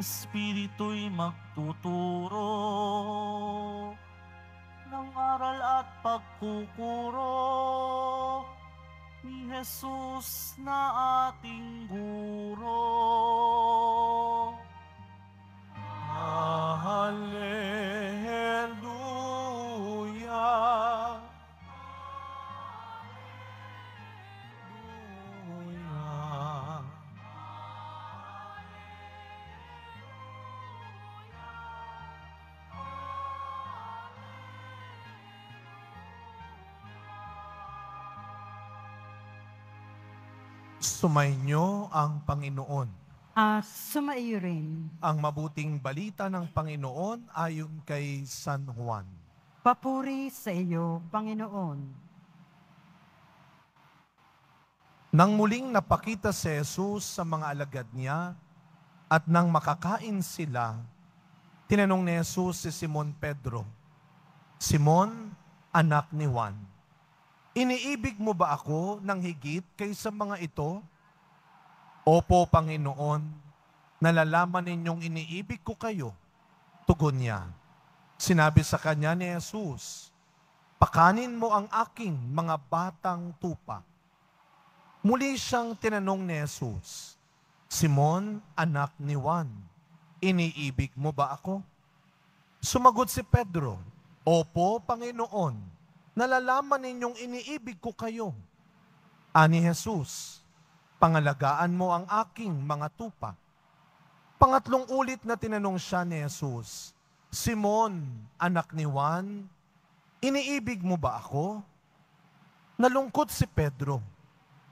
Espiritu'y magtuturo ng aral at pagkukuro ni Jesus na ating guro. Hallelujah. Hallelujah. Sumainyo ang Panginoon. Sumaiyo rin. Ang mabuting balita ng Panginoon ayon kay San Juan. Papuri sa iyo, Panginoon. Nang muling napakita si Jesus sa mga alagad niya at nang makakain sila, tinanong ni Jesus si Simon Pedro, "Simon, anak ni Juan, iniibig mo ba ako ng higit kaysa mga ito?" "Opo, Panginoon, nalalaman ninyong iniibig ko kayo," tugon niya. Sinabi sa kanya ni Jesus, "Pakanin mo ang aking mga batang tupa." Muli siyang tinanong ni Jesus, "Simon, anak ni Juan, iniibig mo ba ako?" Sumagot si Pedro, "Opo, Panginoon, nalalaman ninyong iniibig ko kayo." Ani Jesus, "Pangalagaan mo ang aking mga tupa." Pangatlong ulit na tinanong siya ni Jesus, "Simon, anak ni Juan, iniibig mo ba ako?" Nalungkot si Pedro,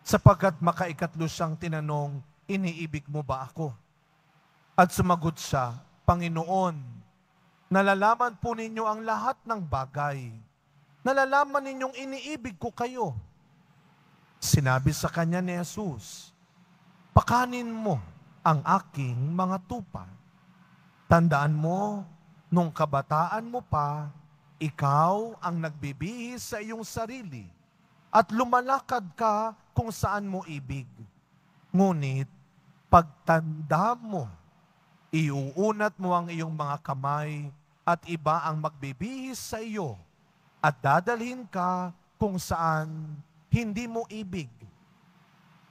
sapagkat makaikatlo siyang tinanong, "Iniibig mo ba ako?" At sumagot siya, "Panginoon, nalalaman po ninyo ang lahat ng bagay. Nalalaman ninyong iniibig ko kayo." Sinabi sa kanya ni Jesus, "Pakanin mo ang aking mga tupa." Tandaan mo, nung kabataan mo pa, ikaw ang nagbibihis sa iyong sarili at lumalakad ka kung saan mo ibig. Ngunit, pagtanda mo, iuunat mo ang iyong mga kamay at iba ang magbibihis sa iyo at dadalhin ka kung saan hindi mo ibig.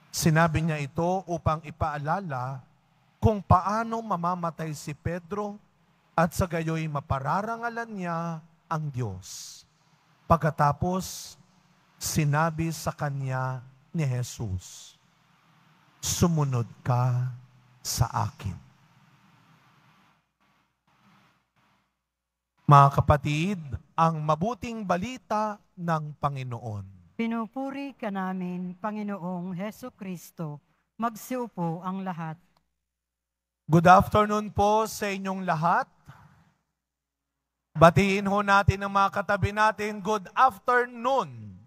Sinabi niya ito upang ipaalala kung paano mamamatay si Pedro at sa gayoy mapararangalan niya ang Diyos. Pagkatapos, sinabi sa kanya ni Jesus, "Sumunod ka sa akin." Mga kapatid, ang mabuting balita ng Panginoon. Pinupuri ka namin, Panginoong Heso Kristo. Magsiupo ang lahat. Good afternoon po sa inyong lahat. Batiin ho natin ang mga katabi natin, good afternoon.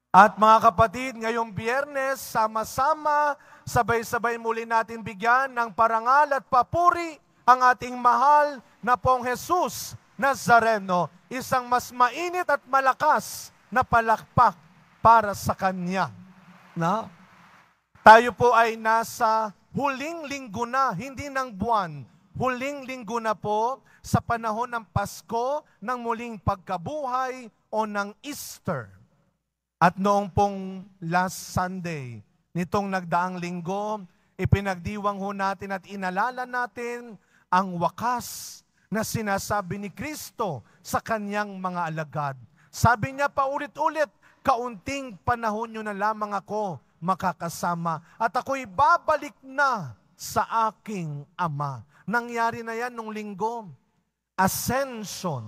At mga kapatid, ngayong Biyernes, sama-sama, sabay-sabay muli natin bigyan ng parangal at papuri ang ating mahal na pong Jesus Nazareno, isang mas mainit at malakas na palakpak para sa Kanya. Na? Tayo po ay nasa huling linggo na, hindi ng buwan, huling linggo na po sa panahon ng Pasko, ng muling pagkabuhay o ng Easter. At noong pong last Sunday, nitong nagdaang linggo, ipinagdiwang ho natin at inalala natin ang wakas na sinasabi ni Kristo sa kanyang mga alagad. Sabi niya paulit-ulit, "Kaunting panahon nyo na lamang ako makakasama at ako'y babalik na sa aking Ama." Nangyari na yan nung linggo. Ascension,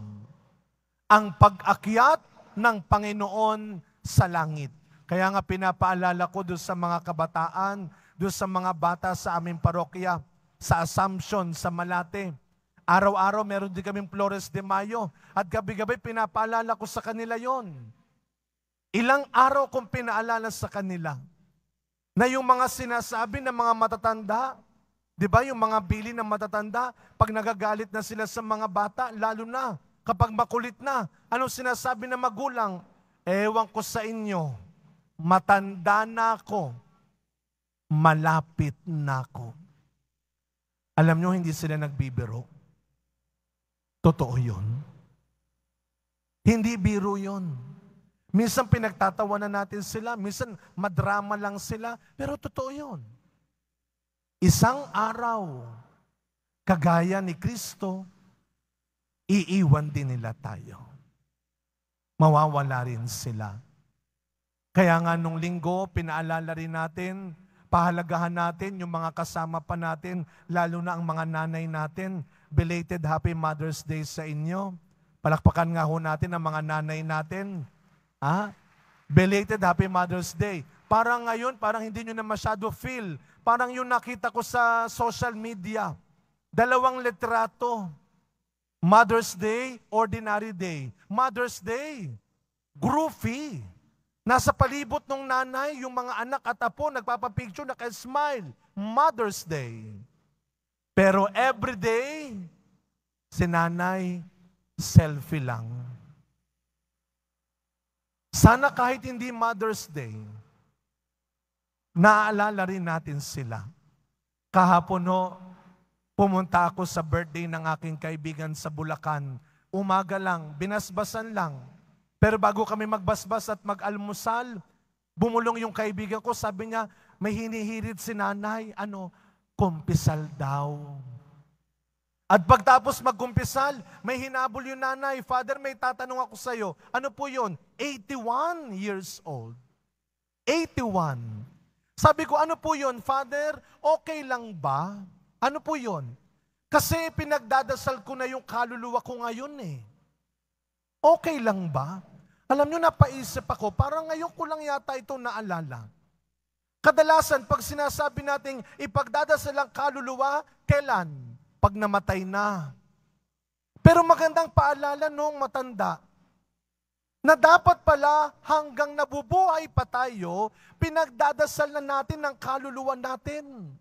ang pag-akyat ng Panginoon sa langit. Kaya nga pinapaalala ko doon sa mga kabataan, doon sa mga bata sa aming parokya, sa Assumption, sa Malate. Araw-araw meron din kaming Flores de Mayo at gabi-gabi pinapaalala ko sa kanila yon. Ilang araw kong pinaalala sa kanila na yung mga sinasabi ng mga matatanda, di ba yung mga bili ng matatanda, pag nagagalit na sila sa mga bata, lalo na kapag makulit na, anong sinasabi ng magulang? "Ewan ko sa inyo, matanda na ako, malapit na ako." Alam nyo, hindi sila nagbibiro. Totoo yun. Hindi biro yun. Minsan pinagtatawanan natin sila, minsan madrama lang sila, pero totoo yun. Isang araw, kagaya ni Kristo, iiwan din nila tayo. Mawawala rin sila. Kaya nga nung linggo, pinaalala rin natin, pahalagahan natin yung mga kasama pa natin, lalo na ang mga nanay natin. Belated Happy Mother's Day sa inyo. Palakpakan nga ho natin ang mga nanay natin. Belated Happy Mother's Day. Parang ngayon, parang hindi nyo na masyado feel. Parang yung nakita ko sa social media. 2 litrato. Mother's Day, Ordinary Day. Mother's Day, groovy. Nasa palibot ng nanay, yung mga anak at apo, nagpapapicture, naka-smile. Mother's Day. Pero everyday, si nanay, selfie lang. Sana kahit hindi Mother's Day, naaalala rin natin sila. Kahapon ho, pumunta ako sa birthday ng aking kaibigan sa Bulacan. Umaga lang, binasbasan lang. Pero bago kami magbasbas at mag-almusal, bumulong yung kaibigan ko, sabi niya, may hinihirit si nanay, kumpisal daw. At pagtapos magkumpisal, may hinabol yung nanay, Father, may tatanong ako sa iyo. Ano po yun? 81 years old. 81. Sabi ko, ano po yun, Father? Okay lang ba? Ano po yun? Kasi pinagdadasal ko na yung kaluluwa ko ngayon eh. Okay lang ba? Alam nyo, napaisip ako, parang ngayon ko lang yata ito naalala. Kadalasan, pag sinasabi nating ipagdadasal ang kaluluwa, kailan? Pag namatay na. Pero magandang paalala nung matanda, na dapat pala hanggang nabubuhay pa tayo, pinagdadasal na natin ang kaluluwa natin.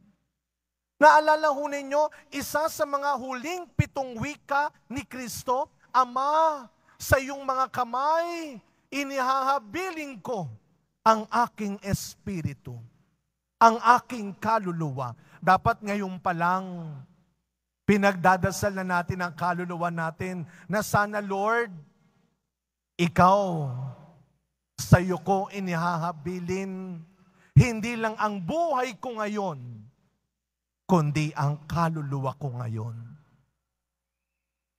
Naalala ho ninyo, isa sa mga huling 7 wika ni Kristo, Ama, sa iyong mga kamay, inihahabiling ko ang aking espiritu, ang aking kaluluwa. Dapat ngayon pa lang, pinagdadasal na natin ang kaluluwa natin na sana, Lord, ikaw, sa iyo ko inihahabilin, hindi lang ang buhay ko ngayon, kundi ang kaluluwa ko ngayon.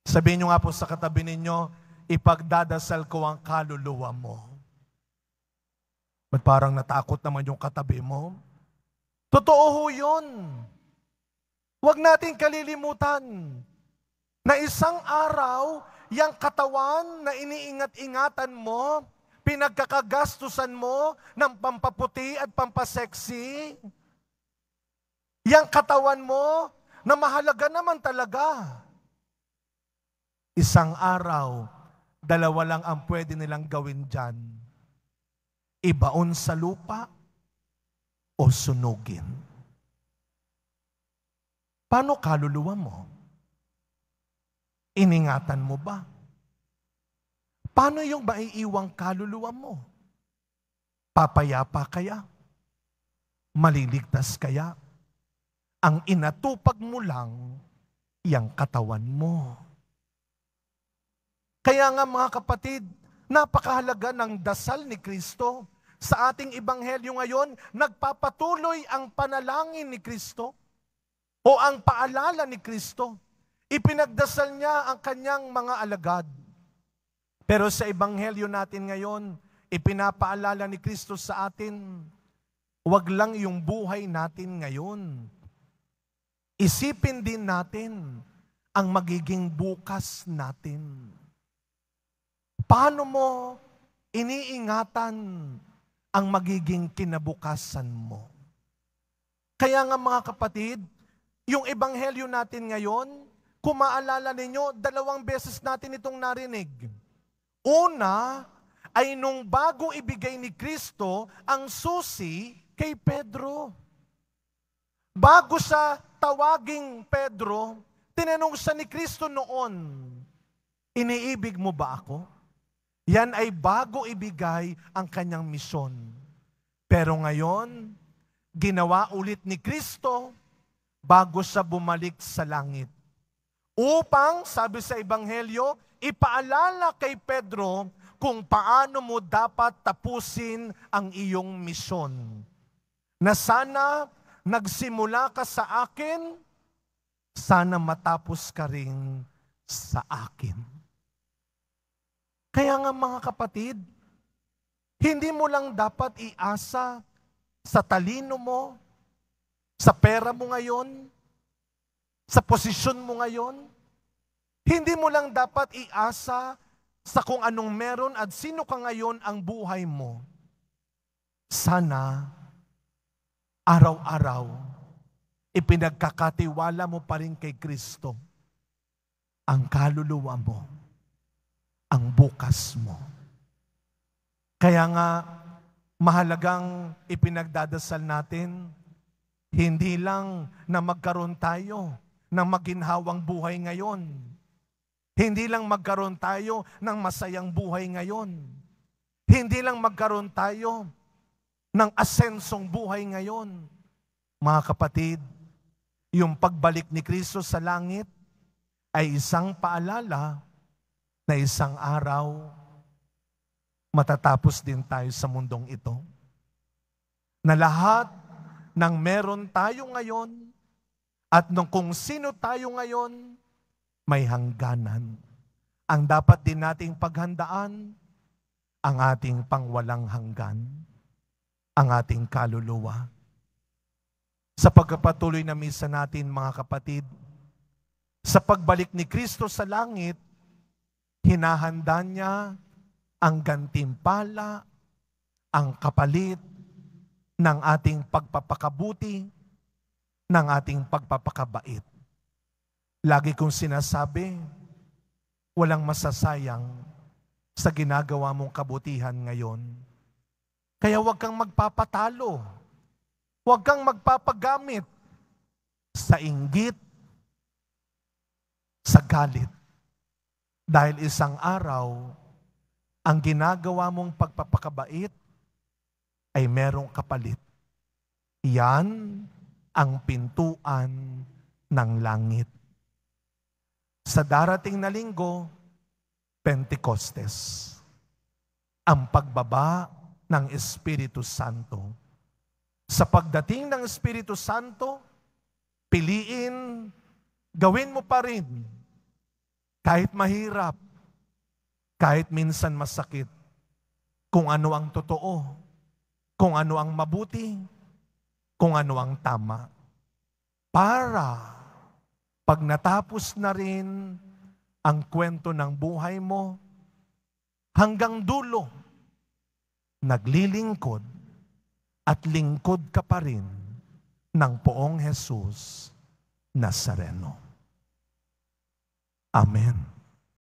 Sabihin nyo nga po sa katabi ninyo, ipagdadasal ko ang kaluluwa mo. Ba't parang natakot naman yung katabi mo? Totoo ho yun. Huwag natin kalilimutan na isang araw, yung katawan na iniingat-ingatan mo, pinagkakagastusan mo ng pampaputi at pampaseksi, yung katawan mo na mahalaga naman talaga. Isang araw, 2 lang ang pwede nilang gawin dyan. Ibaon sa lupa o sunugin. Paano kaluluwa mo? Iningatan mo ba? Paano yung maiiwang kaluluwa mo? Papayapa kaya? Maliligtas kaya? Ang inatupag mo lang, yang katawan mo. Kaya nga mga kapatid, napakahalaga ng dasal ni Kristo. Sa ating ebanghelyo ngayon, nagpapatuloy ang panalangin ni Kristo o ang paalala ni Kristo. Ipinagdasal niya ang kanyang mga alagad. Pero sa ebanghelyo natin ngayon, ipinapaalala ni Kristo sa atin, wag lang yung buhay natin ngayon. Isipin din natin ang magiging bukas natin. Paano mo iniingatan ang magiging kinabukasan mo? Kaya nga mga kapatid, yung ebanghelyo natin ngayon, kung maalala ninyo, 2 beses natin itong narinig. Una, ay nung bago ibigay ni Kristo ang susi kay Pedro. Bago sa tawaging Pedro, tinanong siya ni Kristo noon, iniibig mo ba ako? Yan ay bago ibigay ang kanyang misyon. Pero ngayon, ginawa ulit ni Kristo bago siya bumalik sa langit. Upang, sabi sa Ebanghelyo, ipaalala kay Pedro kung paano mo dapat tapusin ang iyong misyon. Na sana nagsimula ka sa akin, sana matapos ka rin sa akin. Kaya nga mga kapatid, hindi mo lang dapat iasa sa talino mo, sa pera mo ngayon, sa posisyon mo ngayon. Hindi mo lang dapat iasa sa kung anong meron at sino ka ngayon ang buhay mo. Sana, araw-araw, ipinagkakatiwala mo pa rin kay Kristo ang kaluluwa mo, ang bukas mo. Kaya nga, mahalagang ipinagdadasal natin, hindi lang na magkaroon tayo ng maginhawang buhay ngayon. Hindi lang magkaroon tayo ng masayang buhay ngayon. Hindi lang magkaroon tayo ng asensong buhay ngayon. Mga kapatid, yung pagbalik ni Kristo sa langit ay isang paalala na isang araw matatapos din tayo sa mundong ito. Na lahat ng meron tayo ngayon at kung sino tayo ngayon, may hangganan. Ang dapat din nating paghandaan, ang ating pangwalang hanggan, ang ating kaluluwa. Sa pagpapatuloy na misa natin, mga kapatid, sa pagbalik ni Kristo sa langit, hinahanda niya ang gantimpala, ang kapalit ng ating pagpapakabuti, ng ating pagpapakabait. Lagi kong sinasabi, walang masasayang sa ginagawa mong kabutihan ngayon. Kaya huwag kang magpapatalo, huwag kang magpapagamit sa inggit, sa galit. Dahil isang araw, ang ginagawa mong pagpapakabait ay merong kapalit. Yan ang pintuan ng langit. Sa darating na linggo, Pentecostes, ang pagbaba ng Espiritu Santo. Sa pagdating ng Espiritu Santo, piliin, gawin mo pa rin, kahit mahirap, kahit minsan masakit, kung ano ang totoo, kung ano ang mabuti, kung ano ang tama. Para pag natapos na rin ang kwento ng buhay mo, hanggang dulo, naglilingkod at lingkod ka pa rin ng Poong Jesus Nazareno. Amen.